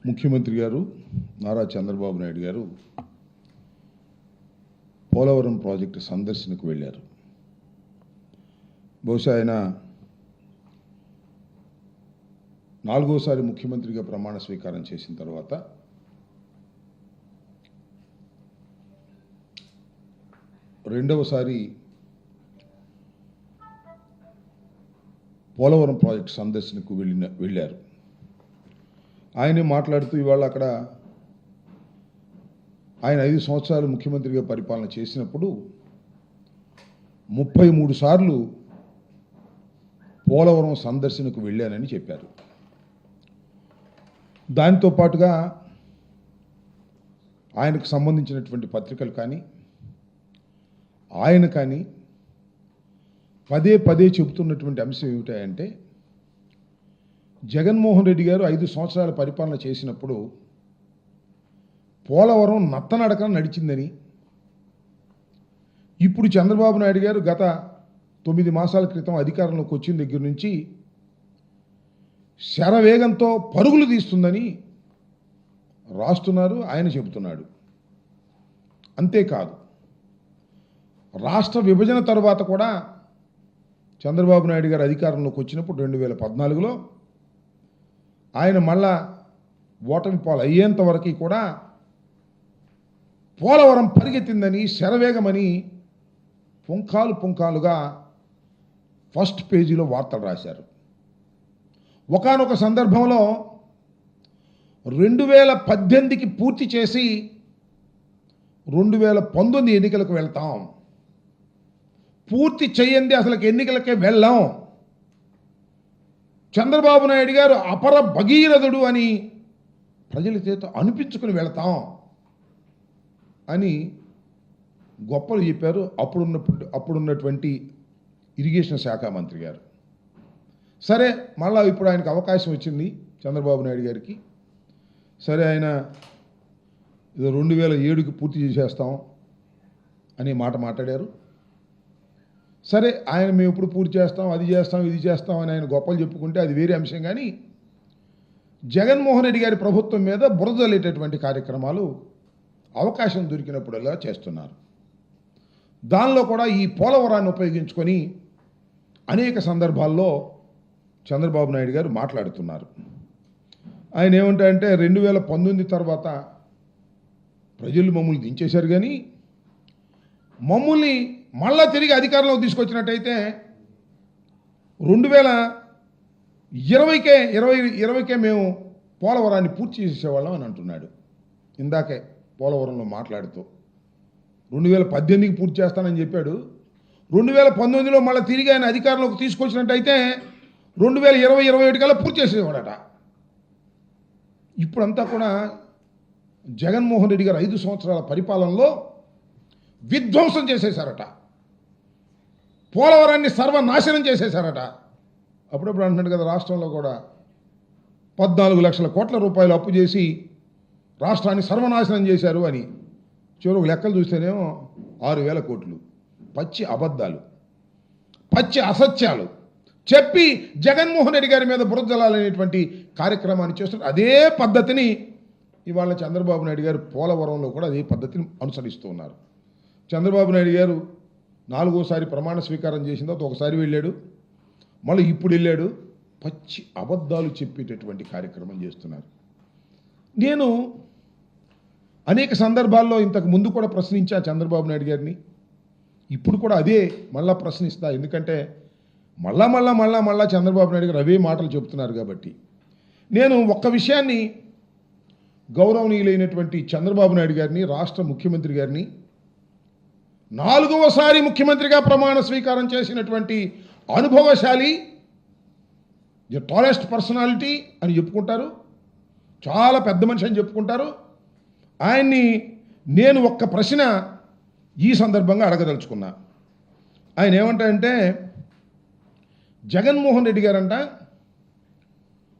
ముఖ్యమంత్రి గారు నారా చంద్రబాబు నాయుడు గారు పోలవరం ప్రాజెక్టు సందర్శనకు వెళ్ళారు. బహుశా ఆయన నాలుగోసారి ముఖ్యమంత్రిగా ప్రమాణ స్వీకారం చేసిన తర్వాత రెండవసారి పోలవరం ప్రాజెక్టు సందర్శనకు వెళ్ళారు. ఆయనే మాట్లాడుతూ ఇవాళ అక్కడ ఆయన 5 సంవత్సరాలు ముఖ్యమంత్రిగా పరిపాలన చేసినప్పుడు 33 సార్లు పోలవరం సందర్శనకు వెళ్ళానని చెప్పారు. దానితో పాటుగా ఆయనకు సంబంధించినటువంటి పత్రికలు కానీ ఆయన కానీ పదే పదే చెబుతున్నటువంటి అంశం ఏమిటంటే జగన్మోహన్ రెడ్డి గారు 5 సంవత్సరాల పరిపాలన చేసినప్పుడు పోలవరం నత్తనడకన నడిచిందని, ఇప్పుడు చంద్రబాబు నాయుడు గారు గత 9 మాసాల క్రితం అధికారంలోకి వచ్చిన దగ్గర నుంచి శరవేగంతో పరుగులు తీస్తుందని రాస్తున్నారు, ఆయన చెబుతున్నాడు. అంతేకాదు, రాష్ట్ర విభజన తర్వాత కూడా చంద్రబాబు నాయుడు గారు అధికారంలోకి వచ్చినప్పుడు 2014లో ఆయన మళ్ళా ఓటమి పాలు అయ్యేంత వరకు కూడా పోలవరం పరిగెత్తిందని, శరవేగమని పుంఖాలుగా ఫస్ట్ పేజీలో వార్తలు రాశారు. ఒకానొక సందర్భంలో 2018కి పూర్తి చేసి 2019 ఎన్నికలకు వెళ్తాం, పూర్తి చేయండి అసలు ఎన్నికలకే వెళ్ళాం, చంద్రబాబు నాయుడు గారు అపర భగీరథుడు అని ప్రజల చేత అనిపించుకుని వెళతాం అని గొప్పలు చెప్పారు అప్పుడున్నటువంటి ఇరిగేషన్ శాఖ మంత్రి గారు. సరే, మళ్ళా ఇప్పుడు ఆయనకు అవకాశం వచ్చింది చంద్రబాబు నాయుడు గారికి. సరే, ఆయన ఏదో 2007కి పూర్తి చేసేస్తాం అనే మాట మాట్లాడారు. సరే, ఆయన మేము ఇప్పుడు పూర్తి చేస్తాం, అది చేస్తాం, ఇది చేస్తాం అని ఆయన గొప్పలు చెప్పుకుంటే అది వేరే అంశం. కానీ జగన్మోహన్ రెడ్డి గారి ప్రభుత్వం మీద బురద జల్లేటటువంటి కార్యక్రమాలు అవకాశం దొరికినప్పుడల్లా చేస్తున్నారు. దానిలో కూడా ఈ పోలవరాన్ని ఉపయోగించుకొని అనేక సందర్భాల్లో చంద్రబాబు నాయుడు గారు మాట్లాడుతున్నారు. ఆయన ఏమంటారంటే 2019 తర్వాత ప్రజలు మమ్మల్ని దించేశారు, కానీ మమ్మల్ని మళ్ళా తిరిగి అధికారంలోకి తీసుకొచ్చినట్టయితే 2020కే మేము పోలవరాన్ని పూర్తి చేసేవాళ్ళం అని అంటున్నాడు. ఇందాకే పోలవరంలో మాట్లాడుతూ 2018కి పూర్తి చేస్తానని చెప్పాడు. 2019లో మళ్ళీ తిరిగి ఆయన అధికారంలోకి తీసుకొచ్చినట్టయితే 2020-21 కల్లా పూర్తి చేసేవాడట. ఇప్పుడంతా కూడా జగన్మోహన్ రెడ్డి గారు 5 సంవత్సరాల పరిపాలనలో విధ్వంసం చేసేశారట, పోలవరాన్ని సర్వనాశనం చేసేశారట. అప్పుడప్పుడు అంటున్నాడు కదా, రాష్ట్రంలో కూడా 14 లక్షల కోట్ల రూపాయలు అప్పు చేసి రాష్ట్రాన్ని సర్వనాశనం చేశారు అని. చివరికి లెక్కలు చూస్తేనేమో 6,000 కోట్లు. పచ్చి అబద్ధాలు, పచ్చి అసత్యాలు చెప్పి జగన్మోహన్ రెడ్డి గారి మీద బురద జల్లాలనేటువంటి కార్యక్రమాన్ని చేస్తున్నారు. అదే పద్ధతిని ఇవాళ చంద్రబాబు నాయుడు గారు పోలవరంలో కూడా అదే పద్ధతిని అనుసరిస్తూ ఉన్నారు. చంద్రబాబు నాయుడు గారు 4వసారి ప్రమాణ స్వీకారం చేసిన తర్వాత ఒకసారి వెళ్ళాడు, మళ్ళీ ఇప్పుడు వెళ్ళాడు. పచ్చి అబద్ధాలు చెప్పేటటువంటి కార్యక్రమం చేస్తున్నారు. నేను అనేక సందర్భాల్లో ఇంతకు ముందు కూడా ప్రశ్నించా చంద్రబాబు నాయుడు గారిని, ఇప్పుడు కూడా అదే మళ్ళా ప్రశ్నిస్తా. ఎందుకంటే మళ్ళా చంద్రబాబు నాయుడు గారు అవే మాటలు చెప్తున్నారు కాబట్టి. నేను ఒక్క విషయాన్ని గౌరవనీయులైనటువంటి చంద్రబాబు నాయుడు గారిని, రాష్ట్ర ముఖ్యమంత్రి గారిని, 4వసారి ముఖ్యమంత్రిగా ప్రమాణ స్వీకారం చేసినటువంటి అనుభవశాలి, ది టాలెస్ట్ పర్సనాలిటీ అని చెప్పుకుంటారు, చాలా పెద్ద మనిషి అని చెప్పుకుంటారు. ఆయన్ని నేను ఒక్క ప్రశ్న ఈ సందర్భంగా అడగదలుచుకున్నా. ఆయన ఏమంటారంటే, జగన్మోహన్ రెడ్డి గారంట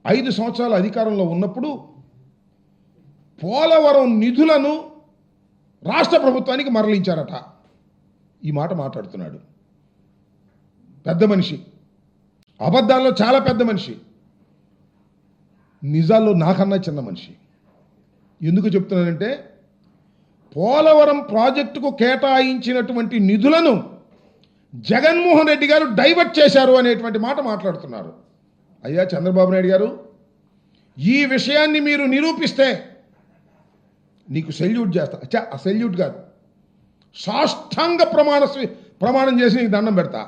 5 సంవత్సరాల అధికారంలో ఉన్నప్పుడు పోలవరం నిధులను రాష్ట్ర ప్రభుత్వానికి మరలించారట. ఈ మాట మాట్లాడుతున్నాడు. పెద్ద మనిషి, అబద్ధాల్లో చాలా పెద్ద మనిషి, నిజాల్లో నాకన్నా చిన్న మనిషి. ఎందుకు చెప్తున్నానంటే పోలవరం ప్రాజెక్టుకు కేటాయించినటువంటి నిధులను జగన్మోహన్ రెడ్డి గారు డైవర్ట్ చేశారు అనేటువంటి మాట మాట్లాడుతున్నారు. అయ్యా చంద్రబాబు నాయుడు గారు, ఈ విషయాన్ని మీరు నిరూపిస్తే నీకు సెల్యూట్ చేస్తా. సెల్యూట్ కాదు, సాష్టాంగ ప్రమాణం చేసి నీకు దండం పెడతా.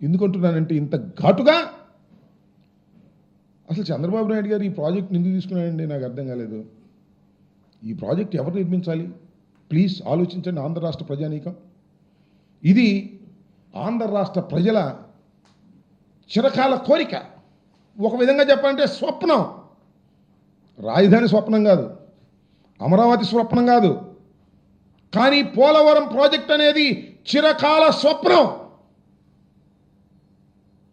ఎందుకంటున్నానంటే ఇంత ఘాటుగా అసలు చంద్రబాబు నాయుడు గారు ఈ ప్రాజెక్ట్ ఎందుకు తీసుకున్నాడండి నాకు అర్థం కాలేదు. ఈ ప్రాజెక్ట్ ఎవరు నిర్మించాలి? ప్లీజ్ ఆలోచించండి ఆంధ్ర రాష్ట్ర ప్రజానీకం. ఇది ఆంధ్ర రాష్ట్ర ప్రజల చిరకాల కోరిక. ఒక విధంగా చెప్పాలంటే స్వప్నం. రాజధాని స్వప్నం కాదు, అమరావతి స్వప్నం కాదు, కానీ పోలవరం ప్రాజెక్ట్ అనేది చిరకాల స్వప్నం.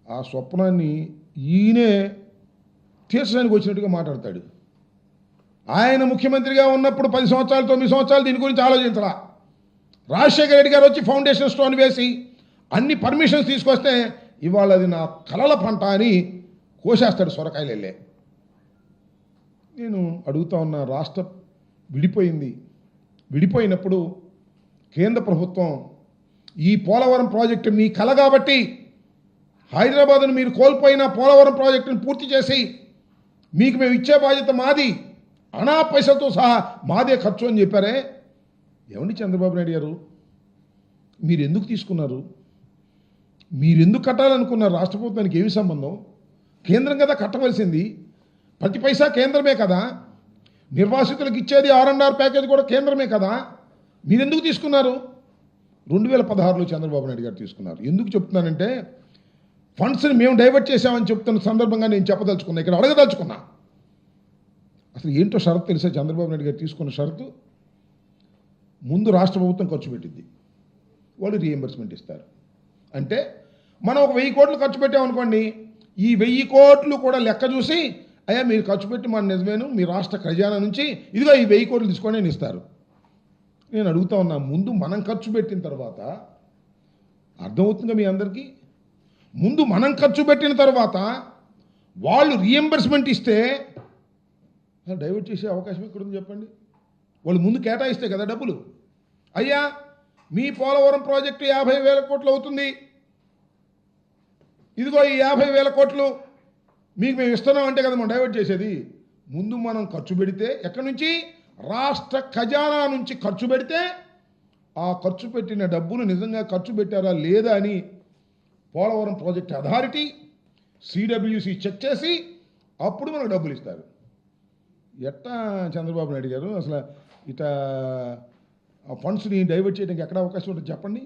ఆ స్వప్నాన్ని ఈయనే తీర్చడానికి వచ్చినట్టుగా మాట్లాడతాడు. ఆయన ముఖ్యమంత్రిగా ఉన్నప్పుడు 10 సంవత్సరాలు 9 సంవత్సరాలు దీని గురించి ఆలోచించరా. రాజశేఖర రెడ్డి గారు వచ్చి ఫౌండేషన్ స్టోన్ వేసి అన్ని పర్మిషన్స్ తీసుకొస్తే ఇవాళ అది నా కలల పంట అని కోసేస్తాడు సొరకాయలు వెళ్ళే. నేను అడుగుతా ఉన్న, రాష్ట్రం విడిపోయినప్పుడు కేంద్ర ప్రభుత్వం ఈ పోలవరం ప్రాజెక్టు మీ కల కాబట్టి హైదరాబాద్ను మీరు కోల్పోయిన పోలవరం ప్రాజెక్టును పూర్తి చేసి మీకు మేము ఇచ్చే బాధ్యత మాది, అనా పైసలతో సహా మాదే ఖర్చు అని చెప్పారే. ఏమండి చంద్రబాబు నాయుడు గారు, మీరు ఎందుకు తీసుకున్నారు? మీరు ఎందుకు కట్టాలనుకున్నారు? రాష్ట్ర ప్రభుత్వానికి ఏమి సంబంధం? కేంద్రం కదా కట్టవలసింది, ప్రతి పైసా కేంద్రమే కదా, నిర్వాసితులకు ఇచ్చేది R&R ప్యాకేజ్ కూడా కేంద్రమే కదా. మీరెందుకు తీసుకున్నారు? 2016లో చంద్రబాబు నాయుడు గారు తీసుకున్నారు. ఎందుకు చెప్తున్నానంటే ఫండ్స్ని మేము డైవర్ట్ చేశామని చెప్తున్న సందర్భంగా నేను చెప్పదలుచుకున్నా, ఇక్కడ అడగదలుచుకున్నా. అసలు ఏంటో షరతు తెలిసే చంద్రబాబు నాయుడు గారు తీసుకున్న షరతు, ముందు రాష్ట్ర ప్రభుత్వం ఖర్చు పెట్టింది, వాళ్ళు రీఎంబర్స్మెంట్ ఇస్తారు. అంటే మనం ఒక 1000 కోట్లు ఖర్చు పెట్టామనుకోండి, ఈ 1000 కోట్లు కూడా లెక్క చూసి అయ్యా మీరు ఖర్చు పెట్టి మన నిజమేను మీ రాష్ట్ర ఖజానా నుంచి ఇదిగో ఈ 1000 కోట్లు తీసుకొని నేను ఇస్తారు. నేను అడుగుతా ఉన్నా, ముందు మనం ఖర్చు పెట్టిన తర్వాత అర్థమవుతుందిగా మీ అందరికీ, ముందు మనం ఖర్చు పెట్టిన తర్వాత వాళ్ళు రీఎంబర్స్మెంట్ ఇస్తే డైవర్ట్ చేసే అవకాశం ఎక్కడుంది చెప్పండి? వాళ్ళు ముందు కేటాయిస్తే కదా డబ్బులు. అయ్యా మీ పోలవరం ప్రాజెక్టు 50,000 కోట్లు అవుతుంది, ఇదిగో ఈ 50,000 కోట్లు మీకు మేము ఇస్తున్నాం అంటే కదా మనం డైవర్ట్ చేసేది. ముందు మనం ఖర్చు పెడితే, ఎక్కడి నుంచి? రాష్ట్ర ఖజానా నుంచి ఖర్చు పెడితే ఆ ఖర్చు పెట్టిన డబ్బులు నిజంగా ఖర్చు పెట్టారా లేదా అని Polavaram project authority CWC check చేసి అప్పుడు మనకు డబ్బులు ఇస్తారు. ఎట్టా చంద్రబాబు నాయుడు గారు అసలు ఇట్లా ఆ ఫండ్స్ని డైవర్ట్ చేయడానికి ఎక్కడ అవకాశం ఉంటుంది చెప్పండి?